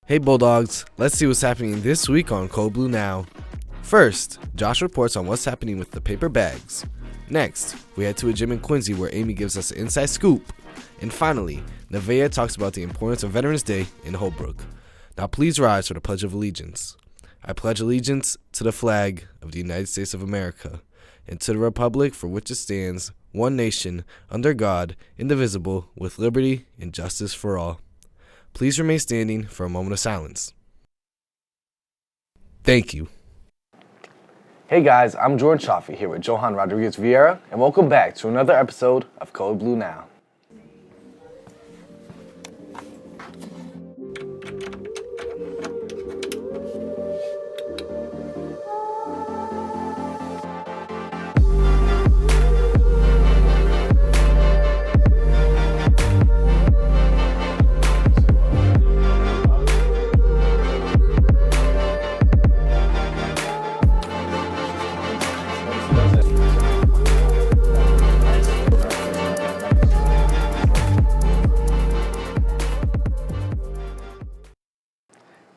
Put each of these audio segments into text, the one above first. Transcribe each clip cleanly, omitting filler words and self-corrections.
Hey Bulldogs, let's see what's happening this week on Cold Blue Now. First, Josh reports on what's happening with the paper bags. Next, we head to a gym in Quincy where Amy gives us an inside scoop. And finally, Nevaeh talks about the importance of Veterans Day in Holbrook. Now please rise for the Pledge of Allegiance. I pledge allegiance to the flag of the United States of America and to the republic for which it stands, one nation, under God, indivisible, with liberty and justice for all. Please remain standing for a moment of silence. Thank you. Hey guys, I'm Jordan Chaffee here with Johan Rodriguez Vieira, and welcome back to another episode of Cold Blue Now.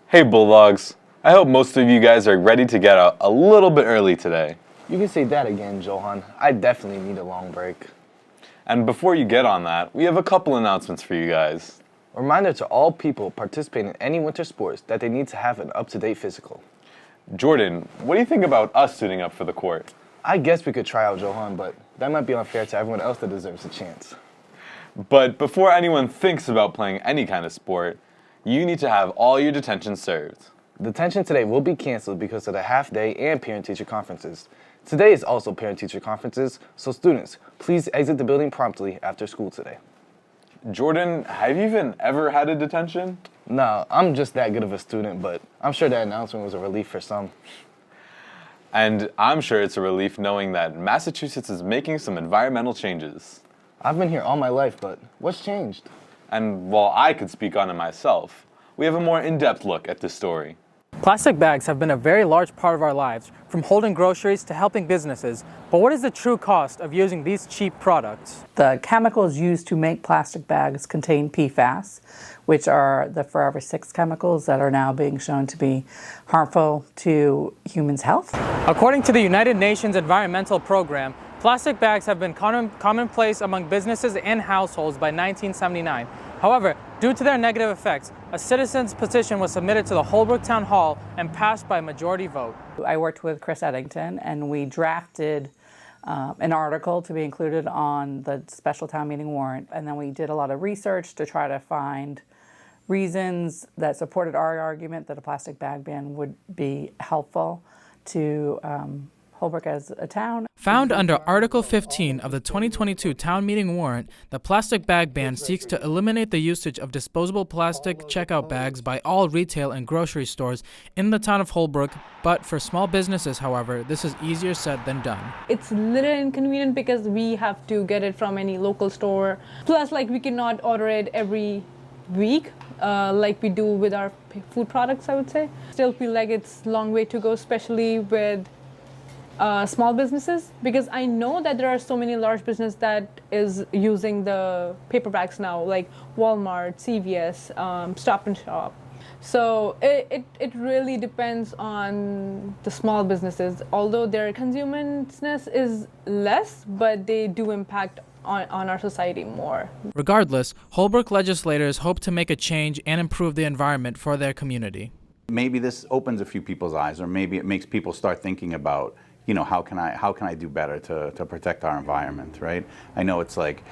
Hey Bulldogs, I hope most of you guys are ready to get out a little bit early today. You can say that again, Johan. I definitely need a long break. And before you get on that, we have a couple announcements for you guys. A reminder to all people participating in any winter sports that they need to have an up-to-date physical. Jordan, what do you think about us suiting up for the court? I guess we could try out Johan, but that might be unfair to everyone else that deserves a chance. But before anyone thinks about playing any kind of sport, you need to have all your detention served. Detention today will be canceled because of the half-day and parent-teacher conferences. Today is also parent-teacher conferences, so students, please exit the building promptly after school today. Jordan, have you even ever had a detention? No, I'm just that good of a student, but I'm sure that announcement was a relief for some. And I'm sure it's a relief knowing that Massachusetts is making some environmental changes. I've been here all my life, but what's changed? And while I could speak on it myself, we have a more in-depth look at this story. Plastic bags have been a very large part of our lives, from holding groceries to helping businesses. But what is the true cost of using these cheap products? The chemicals used to make plastic bags contain PFAS, which are the Forever 6 chemicals that are now being shown to be harmful to humans' health. According to the United Nations Environmental Program, plastic bags have been commonplace among businesses and households by 1979. However, due to their negative effects, a citizen's petition was submitted to the Holbrook Town Hall and passed by a majority vote. I worked with Chris Eddington, and we drafted an article to be included on the special town meeting warrant. And then we did a lot of research to try to find reasons that supported our argument that a plastic bag ban would be helpful to Holbrook as a town. Found under Article 15 of the 2022 town meeting warrant, the plastic bag ban seeks to eliminate the usage of disposable plastic checkout bags by all retail and grocery stores in the town of Holbrook, but for small businesses, however, this is easier said than done. It's a little inconvenient because we have to get it from any local store. Plus, we cannot order it every week like we do with our food products, I would say. Still feel like it's a long way to go, especially with small businesses, because I know that there are so many large businesses that is using the paper bags now, like Walmart, CVS, Stop and Shop. So it really depends on the small businesses, although their consumtiveness is less, but they do impact on our society more. Regardless, Holbrook legislators hope to make a change and improve the environment for their community. Maybe this opens a few people's eyes, or maybe it makes people start thinking about, how can I do better to protect our environment, right? I know it's like,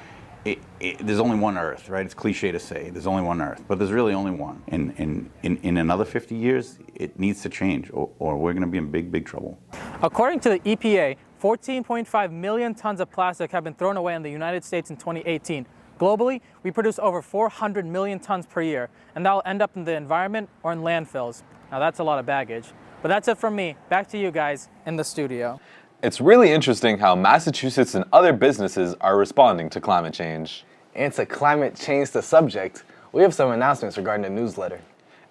there's only one Earth, right? It's cliche to say there's only one Earth, but there's really only one. In another 50 years, it needs to change, or we're going to be in big trouble. According to the EPA, 14.5 million tons of plastic have been thrown away in the United States in 2018. Globally, we produce over 400 million tons per year, and that will end up in the environment or in landfills. Now that's a lot of baggage. But that's it from me. Back to you guys in the studio. It's really interesting how Massachusetts and other businesses are responding to climate change. And to climate change the subject, we have some announcements regarding the newsletter.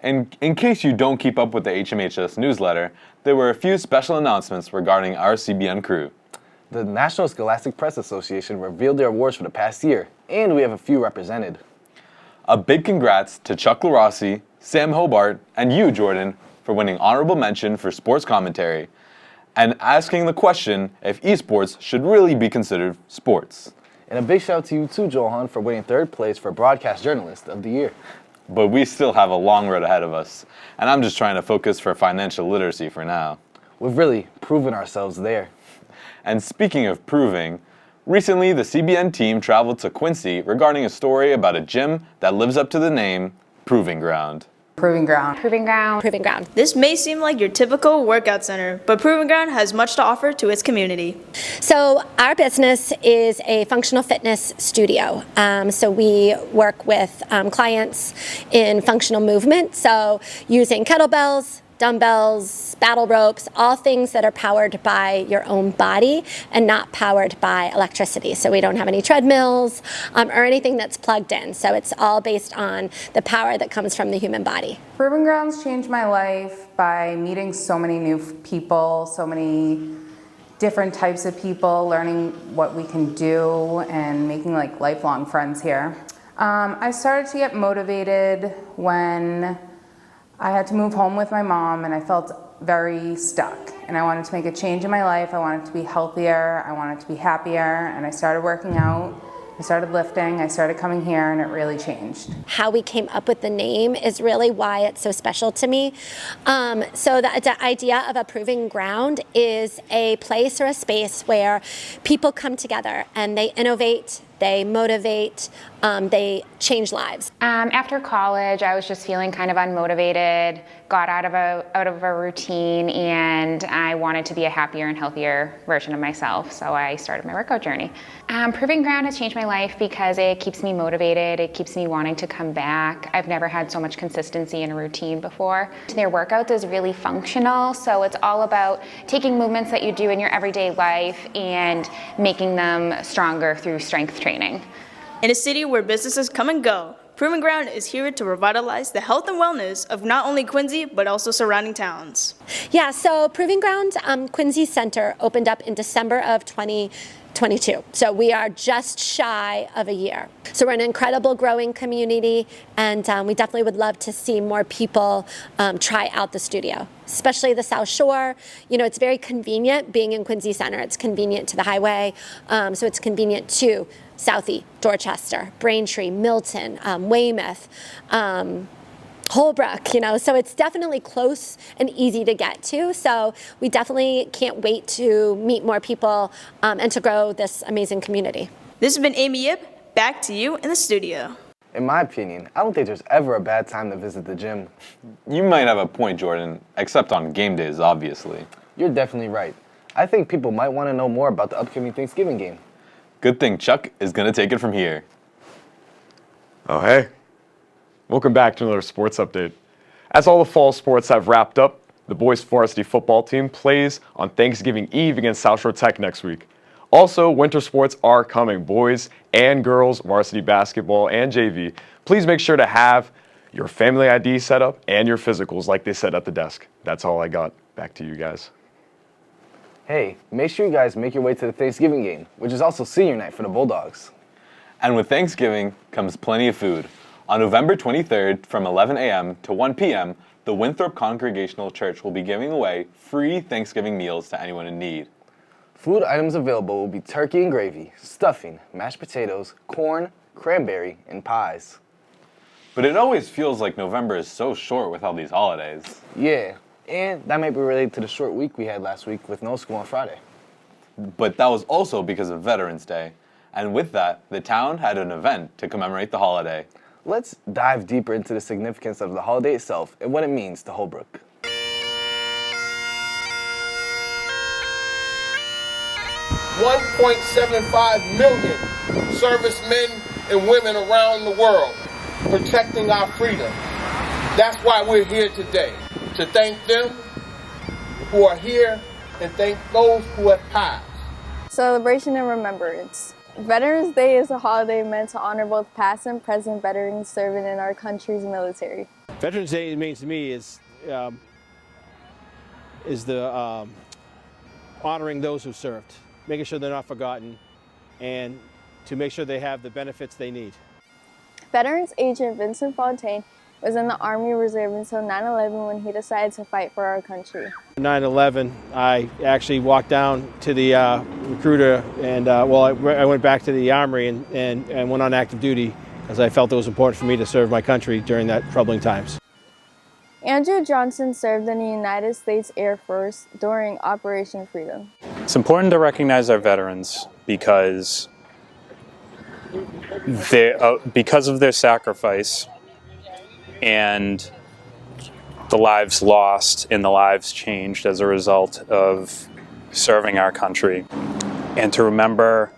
And in case you don't keep up with the HMHS newsletter, there were a few special announcements regarding our CBN crew. The National Scholastic Press Association revealed their awards for the past year, and we have a few represented. A big congrats to Chuck LaRossi, Sam Hobart, and you, Jordan, for winning honorable mention for sports commentary and asking the question if esports should really be considered sports. And a big shout out to you too, Johan, for winning 3rd place for Broadcast Journalist of the Year. But we still have a long road ahead of us, and I'm just trying to focus for financial literacy for now. We've really proven ourselves there. And speaking of proving, recently the CBN team traveled to Quincy regarding a story about a gym that lives up to the name Proving Ground. Proving Ground. Proving Ground. Proving Ground. This may seem like your typical workout center, but Proving Ground has much to offer to its community. So our business is a functional fitness studio. So we work with clients in functional movement, so using kettlebells, dumbbells, battle ropes, all things that are powered by your own body and not powered by electricity. So we don't have any treadmills or anything that's plugged in. So it's all based on the power that comes from the human body. Proving Grounds changed my life by meeting so many new people, so many different types of people, learning what we can do and making like lifelong friends here. I started to get motivated when I had to move home with my mom and I felt very stuck. And I wanted to make a change in my life. I wanted to be healthier. I wanted to be happier. And I started working out. I started lifting. I started coming here and it really changed. How we came up with the name is really why it's so special to me. So the idea of a proving ground is a place or a space where people come together and they innovate, they motivate, they change lives. After college, I was just feeling kind of unmotivated, got out of a routine, and I wanted to be a happier and healthier version of myself, so I started my workout journey. Proving Ground has changed my life because it keeps me motivated, it keeps me wanting to come back. I've never had so much consistency in a routine before. Their workouts is really functional, so it's all about taking movements that you do in your everyday life and making them stronger through strength training. In a city where businesses come and go, Proving Ground is here to revitalize the health and wellness of not only Quincy, but also surrounding towns. Yeah, so Proving Ground Quincy Center opened up in December of 2022. So we are just shy of a year. So we're an incredible growing community, and we definitely would love to see more people try out the studio, especially the South Shore. You know, it's very convenient being in Quincy Center. It's convenient to the highway, so it's convenient to Southie, Dorchester, Braintree, Milton, Weymouth, Holbrook, you know, so it's definitely close and easy to get to. So we definitely can't wait to meet more people and to grow this amazing community. This has been Amy Yip, back to you in the studio. In my opinion, I don't think there's ever a bad time to visit the gym. You might have a point, Jordan, except on game days, obviously. You're definitely right. I think people might want to know more about the upcoming Thanksgiving game. Good thing Chuck is going to take it from here. Oh, hey. Welcome back to another sports update. As all the fall sports have wrapped up, the boys varsity football team plays on Thanksgiving Eve against South Shore Tech next week. Also, winter sports are coming, boys and girls, varsity basketball and JV. Please make sure to have your family ID set up and your physicals like they said at the desk. That's all I got. Back to you guys. Hey, make sure you guys make your way to the Thanksgiving game, which is also senior night for the Bulldogs. And with Thanksgiving comes plenty of food. On November 23rd from 11 a.m. to 1 p.m., the Winthrop Congregational Church will be giving away free Thanksgiving meals to anyone in need. Food items available will be turkey and gravy, stuffing, mashed potatoes, corn, cranberry, and pies. But it always feels like November is so short with all these holidays. Yeah, and that might be related to the short week we had last week with no school on Friday. But that was also because of Veterans Day. And with that, the town had an event to commemorate the holiday. Let's dive deeper into the significance of the holiday itself and what it means to Holbrook. $1.75 million servicemen and women around the world protecting our freedom. That's why we're here today, to thank them who are here and thank those who have passed. Celebration and remembrance. Veterans Day is a holiday meant to honor both past and present veterans serving in our country's military. Veterans Day means to me is the honoring those who served, making sure they're not forgotten, and to make sure they have the benefits they need. Veterans agent Vincent Fontaine was in the Army Reserve until 9/11 when he decided to fight for our country. 9/11, I actually walked down to the recruiter and, I went back to the Armory and went on active duty because I felt it was important for me to serve my country during that troubling times. Andrew Johnson served in the United States Air Force during Operation Freedom. It's important to recognize our veterans because of their sacrifice and the lives lost and the lives changed as a result of serving our country, and to remember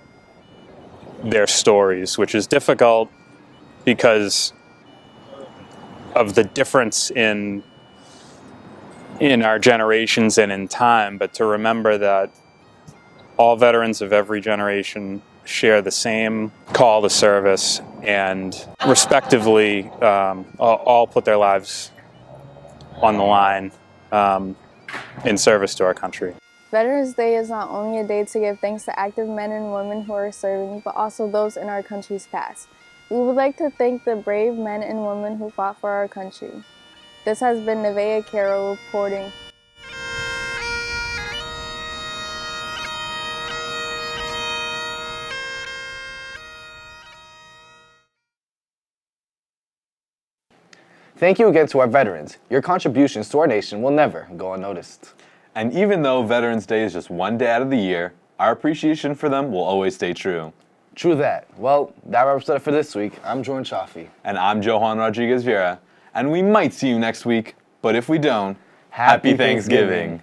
their stories, which is difficult because of the difference in our generations and in time, but to remember that all veterans of every generation share the same call to service and respectively all put their lives on the line in service to our country. Veterans Day is not only a day to give thanks to active men and women who are serving, but also those in our country's past. We would like to thank the brave men and women who fought for our country. This has been Nevaeh Carroll reporting. Thank you again to our veterans. Your contributions to our nation will never go unnoticed. And even though Veterans Day is just one day out of the year, our appreciation for them will always stay true. True that. Well, that wraps it up for this week. I'm Jordan Chaffee. And I'm Johan Rodriguez Vieira. And we might see you next week, but if we don't, Happy Thanksgiving.